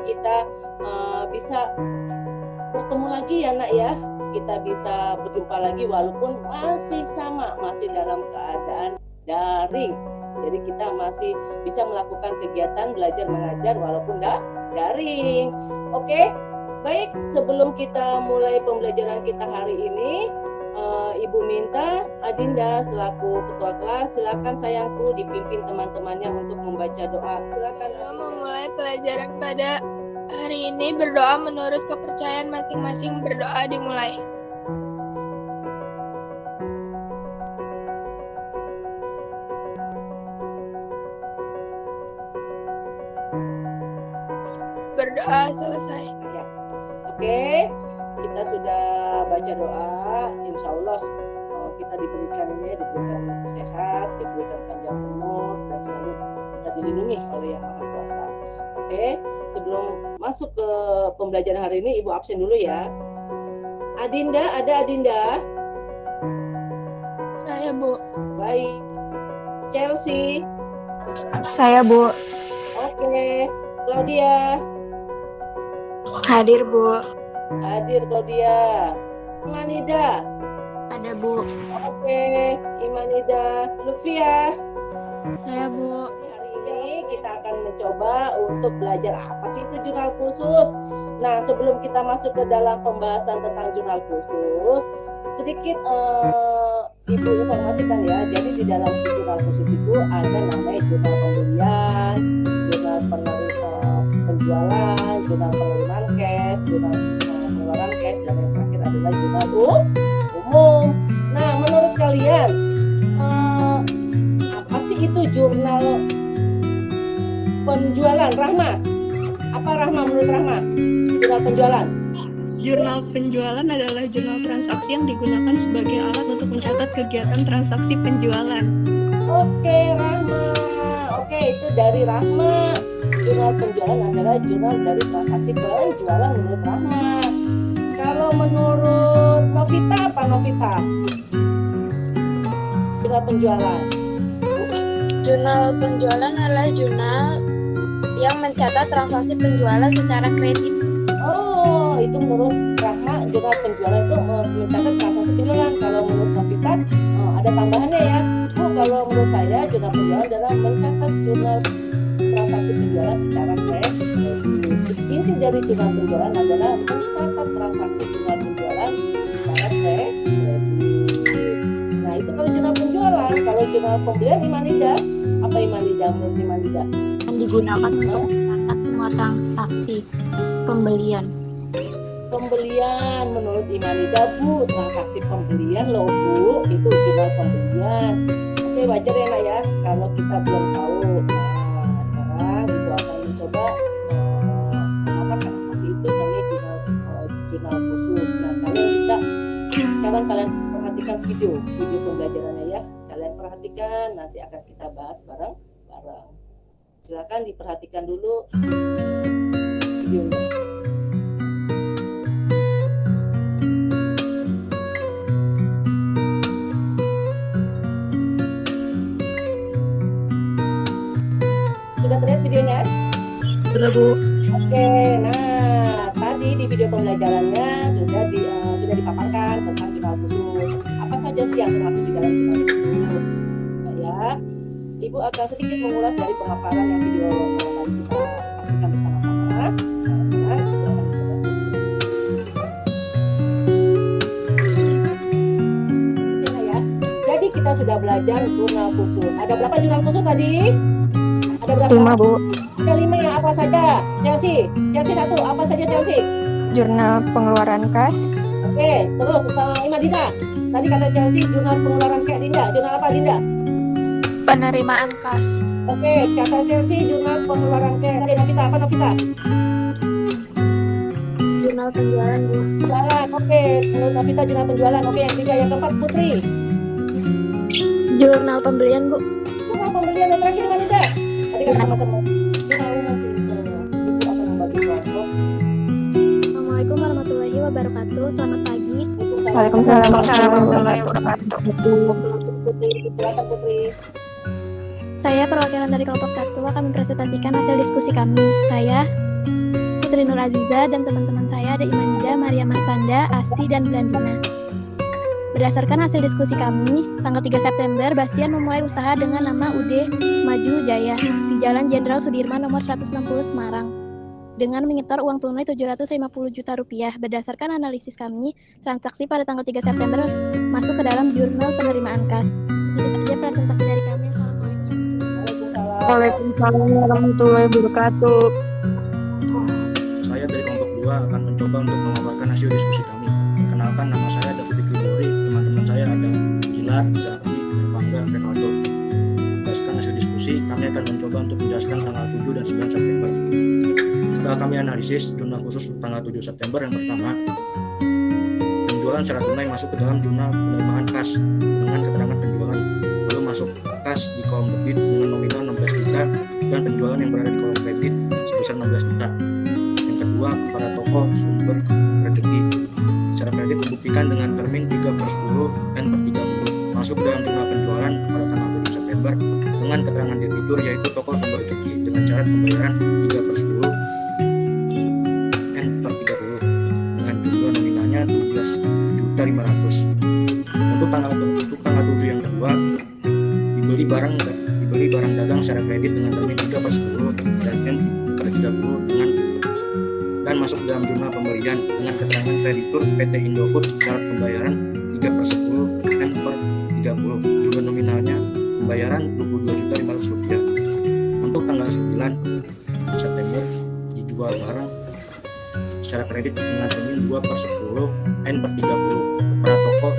kita bisa bertemu lagi ya nak ya. Kita bisa berjumpa lagi walaupun masih sama, masih dalam keadaan daring. Jadi kita masih bisa melakukan kegiatan belajar mengajar walaupun daring. Oke, baik, sebelum kita mulai pembelajaran kita hari ini, Ibu minta Adinda selaku ketua kelas, silakan sayangku dipimpin teman-temannya untuk membaca doa. Silakan. Memulai pelajaran pada hari ini, berdoa menurut kepercayaan masing-masing. Berdoa dimulai. Berdoa selesai. Ya. Oke, kita sudah baca doa. Insya Allah kita diberikan sehat, diberikan panjang umur, dan selalu kita dilindungi oleh Yang Maha Kuasa. Oke, sebelum masuk ke pembelajaran hari ini, Ibu absen dulu ya. Adinda, ada Adinda? Saya, Bu. Baik. Chelsea? Saya, Bu. Oke. Claudia? Hadir, Bu. Hadir, Claudia. Imanida? Ada, Bu. Oke, Imanida. Lutfia? Saya, Bu. Hari ini kita akan mencoba untuk belajar apa sih itu jurnal khusus. Nah, sebelum kita masuk ke dalam pembahasan tentang jurnal khusus, sedikit Ibu informasikan ya. Jadi di dalam jurnal khusus itu ada namanya jurnal pembelian, jurnal penjualan, jurnal penerimaan cash, jurnal pengeluaran cash, dan yang terakhir adalah jurnal umum. Nah, menurut kalian apa sih itu jurnal penjualan? Rahma, apa Rahma menurut Rahma? Jurnal penjualan. Jurnal penjualan adalah jurnal transaksi yang digunakan sebagai alat untuk mencatat kegiatan transaksi penjualan. Oke, Rahma. Oke, itu dari Rahma. Jurnal penjualan adalah jurnal dari transaksi penjualan menurut Rahma. Kalau menurut Novita, apa Novita? Jurnal penjualan. Jurnal penjualan adalah jurnal yang mencatat transaksi penjualan secara kredit. Oh, itu menurut Rahma, jurnal penjualan itu mencatat transaksi penjualan. Kalau menurut Novita, ada tambahannya ya. Kalau menurut saya, jurnal penjualan adalah mencatat jurnal transaksi penjualan secara kredit. Inti dari jurnal penjualan adalah mencatat transaksi jurnal penjualan secara kredit. Nah, itu kalau jurnal penjualan. Kalau jurnal pembelian, Imanida, apa Imanida menurut Imanida? Yang digunakan untuk mencatat semua transaksi pembelian. Pembelian menurut Imanida, Bu, transaksi pembelian loh Bu, itu jurnal pembelian. Oke, wajar ya nak ya kalau kita belum tahu. Nah, sekarang Ibu akan mencoba mengatakan apa sih itu namanya jurnal khusus. Nah, kalian bisa sekarang kalian perhatikan video pembelajarannya ya. Kalian perhatikan, nanti akan kita bahas bareng-bareng. Silakan diperhatikan dulu videonya. Sudah terlihat videonya? Sudah, Bu. Oke, nah tadi di video pembelajarannya sudah dipaparkan tentang jurnal khusus. Apa saja sih yang termasuk di dalam jurnal khusus? Nah, ya, Ibu akan sedikit mengulas dari pemaparan yang video tadi kita saksikan bersama-sama. Nah, sekarang kita akan coba. Nah, ya. Jadi kita sudah belajar jurnal khusus. Ada berapa jurnal khusus tadi? Ada berapa? 5, Bu. Ada 5, apa saja? Chelsea 1, apa saja Chelsea? Jurnal pengeluaran kas. Oke, terus Imadina. Tadi kata Chelsea jurnal pengeluaran kayak Dinda. Jurnal apa Dinda? Penerimaan kas. Oke, kata Chelsea jurnal pengeluaran kayak tadi Novita. Apa Novita? Jurnal penjualan, Bu. Penjualan. Oke, menurut Novita jurnal penjualan. Oke, yang tiga, yang keempat Putri. Jurnal pembelian, Bu. Jurnal pembelian yang terakhir Imadina. Tadi kata teman-teman. Jurnal umum. Ibu akan membagi kelompok. Assalamualaikum warahmatullahi wabarakatuh. Selamat pagi. Waalaikumsalam warahmatullahi wabarakatuh. Putri, silakan Putri. Saya perwakilan dari kelompok 1 akan mempresentasikan hasil diskusi kami. Saya Sri Nur Aziza, dan teman-teman saya ada Imanida, Maria Marsanda, Asti, dan Blandina. Berdasarkan hasil diskusi kami, tanggal 3 September, Bastian memulai usaha dengan nama UD Maju Jaya di Jalan Jenderal Sudirman nomor 160 Semarang dengan menyetor uang tunai 750 juta rupiah. Berdasarkan analisis kami, transaksi pada tanggal 3 September masuk ke dalam jurnal penerimaan kas. Segitu saja presentasi dari kami. Assalamualaikum. Waalaikumsalam warahmatullahi wabarakatuh. Saya dari kelompok 2 akan mencoba untuk memaparkan hasil diskusi kami. Perkenalkan, nama saya David Fikri. Teman-teman saya ada Gilar, Zaki, Revanga, Revaldo. Berdasarkan hasil diskusi, kami akan mencoba untuk menjelaskan tanggal 7 dan 9 September. Setelah kami analisis jurnal khusus tanggal 7 September, yang pertama, penjualan secara tunai masuk ke dalam jurnal penerimaan kas dengan keterangan penjualan, lalu masuk kas di kolom debit dengan nominal 16 juta dan penjualan yang berada di kolom kredit sebesar 16 juta. Yang kedua, para toko sumber rezeki secara kredit dibuktikan dengan termin 3/10 N/30 masuk ke dalam jurnal penjualan pada tanggal 7 September dengan keterangan debitur yaitu toko sumber rezeki dengan syarat pembayaran 3/10 N/30 dengan jumlah nominalnya 17.500.000. Untuk tanggal 7 yang kedua, dibeli barang dagang secara kredit dengan termin 3/10 dan N/30 dan masuk dalam jurnal pembelian dengan keterangan kreditur PT Indofood syarat pembayaran 3/10 N/30 juga nominalnya pembayaran Rp22.500.000. Untuk tanggal 9 September dijual barang secara kredit dengan termin 2/10 N/30 kepada toko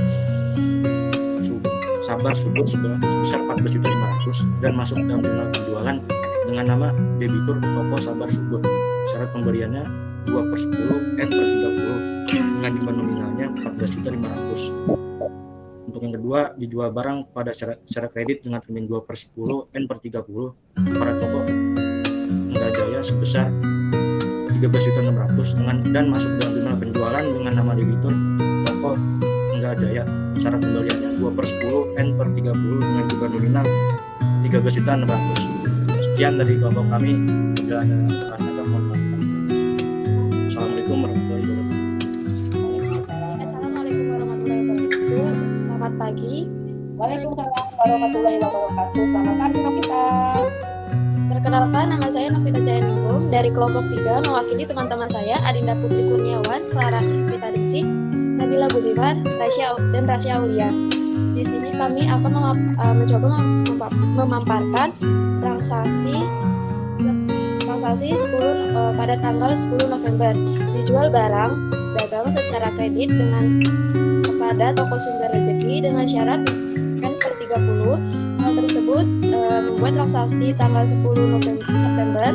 Sabar Subur sebesar Rp14.500.000 dan masuk dalam jurnal penjualan dengan nama debitur toko Sabar Subur. Syarat pembeliannya 2/10 N/30 dengan jumlah nominalnya Rp14.500.000. Untuk yang kedua, dijual barang pada secara kredit dengan termin 2/10 N/30 pada toko Enggak Jaya sebesar Rp13.600.000 dan masuk dalam jurnal penjualan dengan nama debitur toko Enggak Jaya. Syarat pembeliannya 2/10 N/30 dengan jumlah nominal Rp13.600.000. Sekian dari kelompok kami. Bila ada kata mohon maaf. Assalamualaikum warahmatullahi wabarakatuh. Assalamualaikum warahmatullahi wabarakatuh. Selamat pagi. Waalaikumsalam warahmatullahi wabarakatuh. Selamat pagi Novita. Perkenalkan, nama saya Novita Jayaningrum dari kelompok 3 mewakili teman-teman saya Adinda Putri Kurniawan, Clara Vita Diksi, Nabila Budiman, dan Rasya Aulia. Di sini kami akan mencoba memaparkan transaksi 10 pada tanggal 10 November. Dijual barang dagang secara kredit kepada toko sumber rezeki dengan syarat N/30. Hal tersebut membuat transaksi tanggal 10 September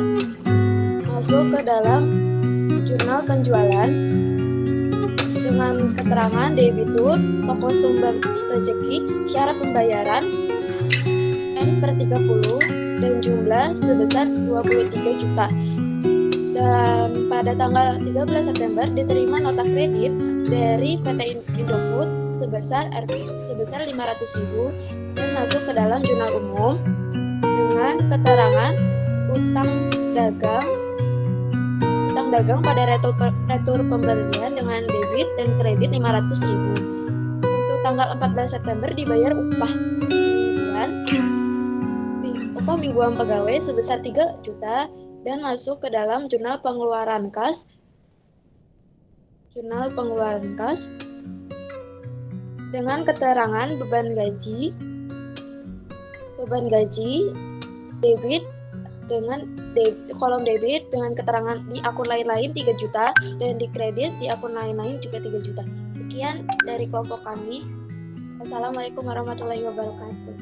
masuk ke dalam jurnal penjualan dengan keterangan debitur toko sumber rezeki, syarat pembayaran N/30 dan jumlah sebesar 23 juta. Dan pada tanggal 13 September diterima nota kredit dari PT Indofood sebesar 500.000 dan masuk ke dalam jurnal umum dengan keterangan utang dagang pada retur pembelian dengan debit dan kredit 500.000. Untuk tanggal 14 September dibayar upah mingguan pegawai sebesar 3 juta dan masuk ke dalam jurnal pengeluaran kas dengan keterangan beban gaji debit dengan kolom debit dengan keterangan di akun lain-lain 3 juta dan di kredit di akun lain-lain juga 3 juta. Sekian dari kelompok kami. Assalamualaikum warahmatullahi wabarakatuh.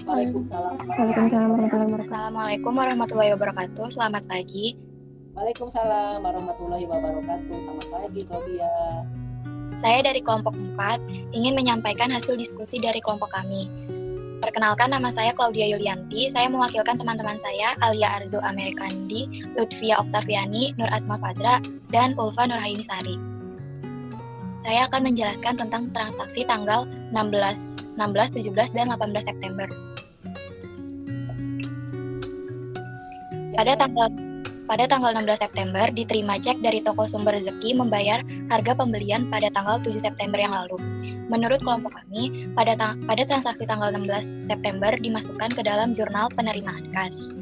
Assalamualaikum warahmatullahi wabarakatuh. Selamat pagi. Waalaikumsalam warahmatullahi wabarakatuh. Selamat pagi Claudia. Saya dari kelompok 4 ingin menyampaikan hasil diskusi dari kelompok kami. Perkenalkan, nama saya Claudia Yulianti. Saya mewakilkan teman-teman saya Alia Arzo Amerikandi, Lutfia Oktaviani, Nur Asma Fadra, dan Ulfa Nurhaini Sari. Saya akan menjelaskan tentang transaksi tanggal 16, 17, dan 18 September. Pada tanggal 16 September, diterima cek dari toko sumber rezeki membayar harga pembelian pada tanggal 7 September yang lalu. Menurut kelompok kami, pada transaksi tanggal 16 September dimasukkan ke dalam jurnal penerimaan kas.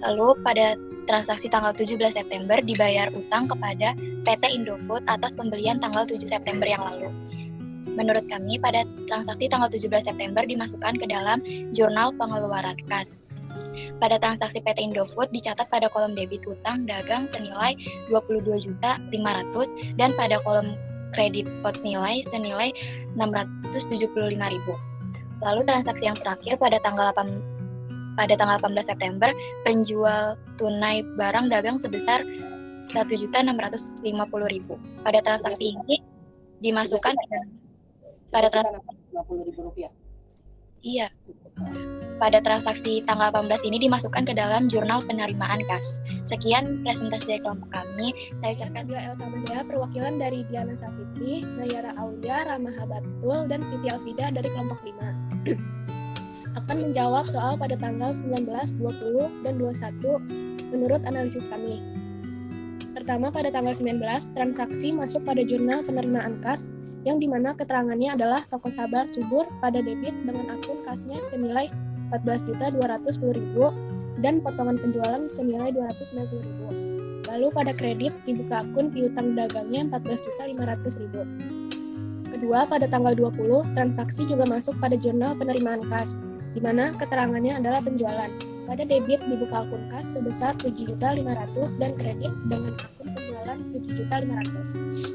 Lalu pada transaksi tanggal 17 September dibayar utang kepada PT Indofood atas pembelian tanggal 7 September yang lalu. Menurut kami, pada transaksi tanggal 17 September dimasukkan ke dalam jurnal pengeluaran kas. Pada transaksi PT Indofood dicatat pada kolom debit utang dagang senilai 22.500.000 dan pada kolom kredit pot nilai senilai 675.000. Lalu transaksi yang terakhir pada tanggal 18 September, penjual tunai barang dagang sebesar 1.650.000. Pada transaksi ini dimasukkan pada transaksi Rp50.000. Iya. Pada transaksi tanggal 18 ini dimasukkan ke dalam jurnal penerimaan kas. Sekian presentasi dari kelompok kami. Saya ucapkan Nabila Elsa Manda, perwakilan dari Diana Safitri, Nayara Aulia, Ramaha Batul, dan Siti Alfida dari kelompok 5. Akan menjawab soal pada tanggal 19, 20, dan 21 menurut analisis kami. Pertama, pada tanggal 19, transaksi masuk pada jurnal penerimaan kas yang dimana keterangannya adalah toko Sabar Subur pada debit dengan akun kasnya senilai 14.210.000 dan potongan penjualan senilai 290.000. Lalu pada kredit dibuka akun piutang dagangnya 14.500.000. Kedua, pada tanggal 20, transaksi juga masuk pada jurnal penerimaan kas, di mana keterangannya adalah penjualan. Pada debit dibuka akun kas sebesar 7.500.000 dan kredit dengan akun penjualan 7.500.000.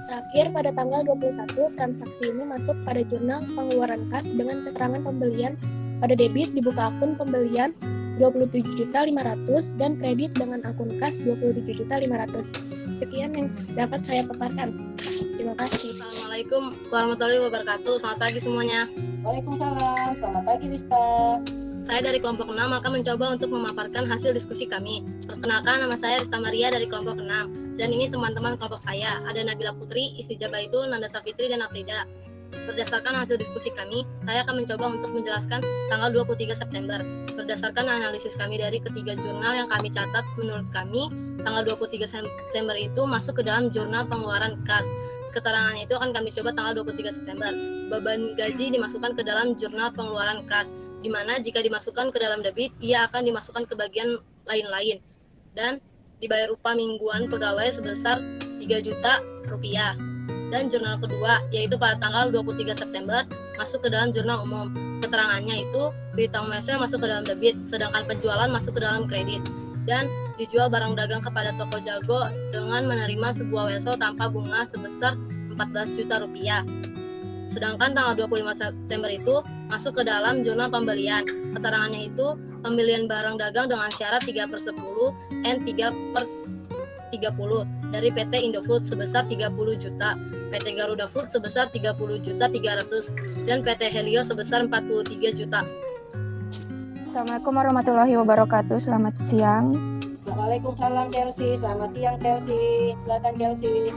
Terakhir, pada tanggal 21, transaksi ini masuk pada jurnal pengeluaran kas dengan keterangan pembelian. Pada debit dibuka akun pembelian 27.500.000 dan kredit dengan akun kas 27.500.000. Sekian yang dapat saya paparkan. Terima kasih. Assalamualaikum warahmatullahi wabarakatuh. Selamat pagi semuanya. Waalaikumsalam. Selamat pagi, Rista. Saya dari kelompok 6 akan mencoba untuk memaparkan hasil diskusi kami. Perkenalkan, nama saya Rista Maria dari kelompok 6. Dan ini teman-teman kelompok saya. Ada Nabila Putri, Istijah Baitul, Nanda Safitri, dan Afrida. Berdasarkan hasil diskusi kami, saya akan mencoba untuk menjelaskan tanggal 23 September. Berdasarkan analisis kami dari ketiga jurnal yang kami catat, menurut kami, tanggal 23 September itu masuk ke dalam jurnal pengeluaran kas. Keterangannya itu akan kami coba tanggal 23 September. Beban gaji dimasukkan ke dalam jurnal pengeluaran kas, di mana jika dimasukkan ke dalam debit, ia akan dimasukkan ke bagian lain-lain. Dan dibayar upah mingguan pegawai sebesar 3 juta rupiah. Dan jurnal kedua, yaitu pada tanggal 23 September, masuk ke dalam jurnal umum. Keterangannya itu, piutang mesel masuk ke dalam debit, sedangkan penjualan masuk ke dalam kredit. Dan dijual barang dagang kepada toko jago dengan menerima sebuah wesel tanpa bunga sebesar 14 juta rupiah. Sedangkan tanggal 25 September itu masuk ke dalam jurnal pembelian. Keterangannya itu, pembelian barang dagang dengan syarat 3/10 N 3/30 dari PT Indofood sebesar 30 juta, PT Garuda Food sebesar 30.300.000 dan PT Helio sebesar 43 juta. Assalamualaikum warahmatullahi wabarakatuh. Selamat siang. Waalaikumsalam, Chelsea. Selamat siang, Chelsea. Silakan, Chelsea.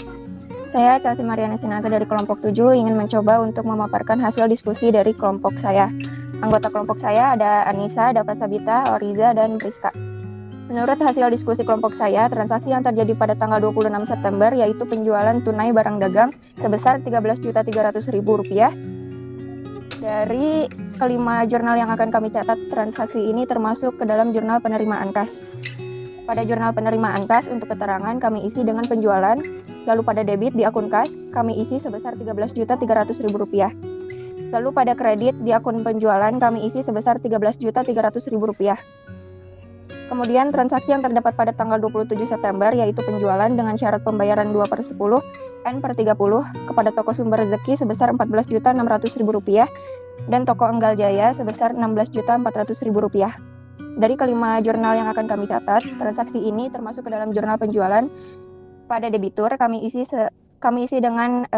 Saya Chelsea Mariana Sinaga dari kelompok 7 ingin mencoba untuk memaparkan hasil diskusi dari kelompok saya. Anggota kelompok saya ada Anissa, Dafa Sabita, Oriza, dan Priska. Menurut hasil diskusi kelompok saya, transaksi yang terjadi pada tanggal 26 September yaitu penjualan tunai barang dagang sebesar Rp13.300.000. Dari kelima jurnal yang akan kami catat, transaksi ini termasuk ke dalam jurnal penerimaan kas. Pada jurnal penerimaan kas untuk keterangan kami isi dengan penjualan, lalu pada debit di akun kas kami isi sebesar Rp13.300.000. Lalu pada kredit di akun penjualan kami isi sebesar Rp13.300.000. Kemudian transaksi yang terdapat pada tanggal 27 September yaitu penjualan dengan syarat pembayaran 2/10 N/30 kepada toko sumber rezeki sebesar Rp14.600.000 dan toko Enggal Jaya sebesar Rp16.400.000. Dari kelima jurnal yang akan kami catat, transaksi ini termasuk ke dalam jurnal penjualan. Pada debitur kami isi dengan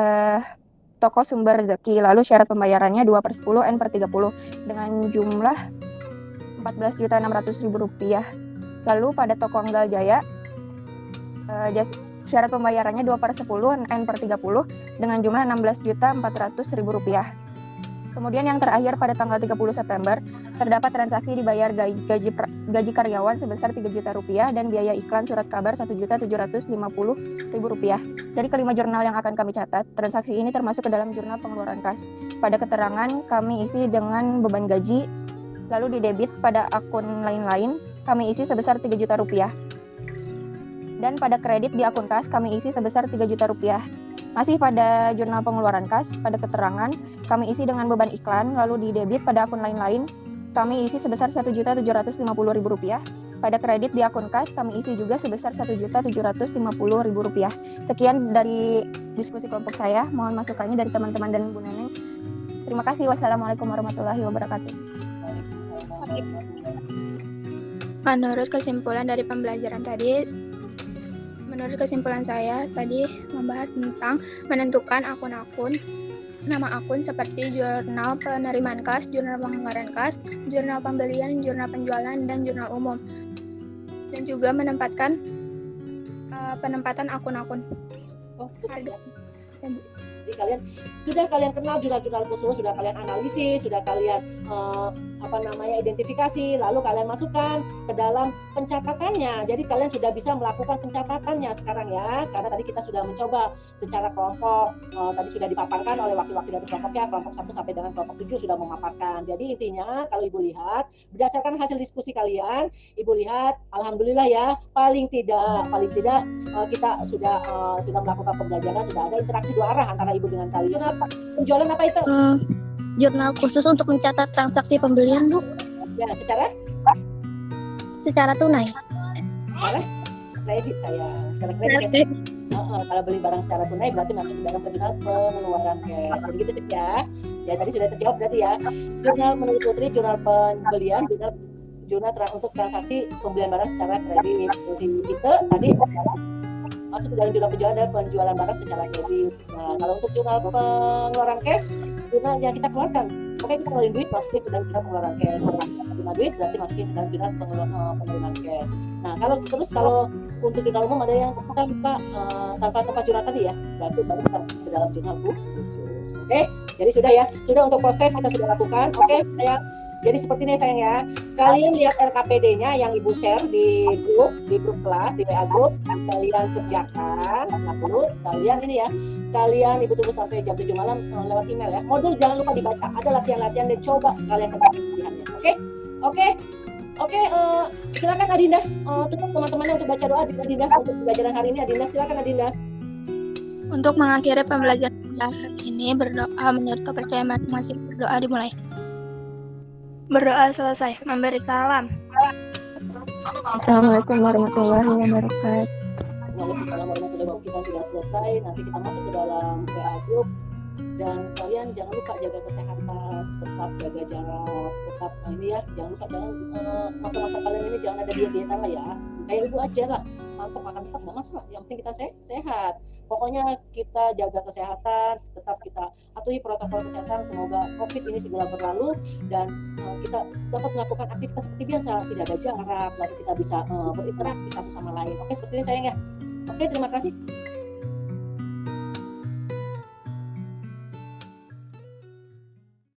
toko sumber rezeki, lalu syarat pembayarannya 2/10 N/30 dengan jumlah Rp14.600.000. Lalu pada toko Enggal Jaya syarat pembayarannya 2/10 N/30 dengan jumlah Rp16.400.000. Kemudian yang terakhir pada tanggal 30 September Terdapat transaksi dibayar gaji karyawan sebesar Rp3 juta dan biaya iklan surat kabar Rp1.750.000. Dari kelima jurnal yang akan kami catat, transaksi ini termasuk ke dalam jurnal pengeluaran kas. Pada keterangan kami isi dengan beban gaji, lalu didebit pada akun lain-lain, kami isi sebesar Rp3 juta. Dan pada kredit di akun kas, kami isi sebesar Rp3 juta. Masih pada jurnal pengeluaran kas, pada keterangan kami isi dengan beban iklan, lalu didebit pada akun lain-lain, kami isi sebesar Rp1.750.000. Pada kredit di akun kas, kami isi juga sebesar Rp1.750.000. Sekian dari diskusi kelompok saya. Mohon masukannya dari teman-teman dan Bu Neneng. Terima kasih. Wassalamualaikum warahmatullahi wabarakatuh. Menurut kesimpulan dari pembelajaran tadi, menurut kesimpulan saya tadi membahas tentang menentukan akun-akun, nama akun seperti jurnal penerimaan kas, jurnal pengeluaran kas, jurnal pembelian, jurnal penjualan, dan jurnal umum. Dan juga menempatkan penempatan akun-akun. Oh, betul. Jadi kalian kenal jurnal-jurnal khusus, sudah kalian analisis, sudah kalian identifikasi, lalu kalian masukkan ke dalam pencatatannya. Jadi kalian sudah bisa melakukan pencatatannya sekarang ya, karena tadi kita sudah mencoba secara kelompok, tadi sudah dipaparkan oleh wakil-wakil dari kelompoknya, kelompok 1 sampai dengan kelompok 7 sudah memaparkan. Jadi intinya kalau Ibu lihat, berdasarkan hasil diskusi kalian, Ibu lihat, alhamdulillah ya, paling tidak kita sudah melakukan pembelajaran, sudah ada interaksi dua arah antara Ibu dengan kalian. Penjualan apa itu? Jurnal khusus untuk mencatat transaksi pembelian, Bu. Ya, secara tunai. Kredit saya. Secara kredit. Kalau beli barang secara tunai berarti masuk ke dalam jurnal pengeluaran cash. Jadi gitu sih ya. Ya tadi sudah terjawab berarti ya. Jurnal menurut Putri, jurnal pembelian, jurnal untuk transaksi pembelian barang secara kredit. Itu tadi masuk ke dalam jurnal penjualan dan penjualan barang secara kredit. Nah, kalau untuk jurnal pengeluaran cash, jurnal yang kita keluarkan. Oke, kita keluarin duit, masukin ke dalam jurnal pengeluaran cash. Kalau kita terima duit, berarti masukin ke dalam jurnal pengeluaran cash. Nah, kalau untuk jurnal umum ada yang tanpa jurnal tadi ya, berarti baru kita masuk ke dalam jurnal khusus. Oke, jadi sudah untuk proses kita sudah lakukan. Oke, jadi seperti ini sayang ya. Kalian lihat RKPD-nya yang Ibu share di grup kelas, di WA group. Kalian kerjakan. Lalu kalian ini ya. Kalian Ibu tunggu sampai jam 7 malam lewat email ya. Modul jangan lupa dibaca. Ada latihan-latihan dan coba kalian kerjakan latihannya. Oke. Silakan Adinda. Tutup teman-temannya untuk baca doa. Adinda untuk pembelajaran hari ini. Adinda, silakan Adinda. Untuk mengakhiri pembelajaran hari ini, berdoa menurut kepercayaan masing-masing. Berdoa dimulai. Berdoa selesai, memberi salam. Assalamualaikum warahmatullahi wabarakatuh. Waalaikumsalam warahmatullahi wabarakatuh. Kita sudah selesai, nanti kita masuk ke dalam WA group. Dan kalian jangan lupa jaga kesehatan, tetap jaga jarak, tetap jangan lupa masa-masa kalian ini jangan ada diet-dietan lah ya. Kayak Ibu aja lah, mantap makan tetap nggak masalah. Yang penting kita sehat. Pokoknya kita jaga kesehatan, tetap kita patuhi protokol kesehatan. Semoga COVID ini segera berlalu dan kita dapat melakukan aktivitas seperti biasa, tidak ada jarak, lalu kita bisa berinteraksi satu sama lain. Oke, seperti ini sayang ya. Oke, terima kasih.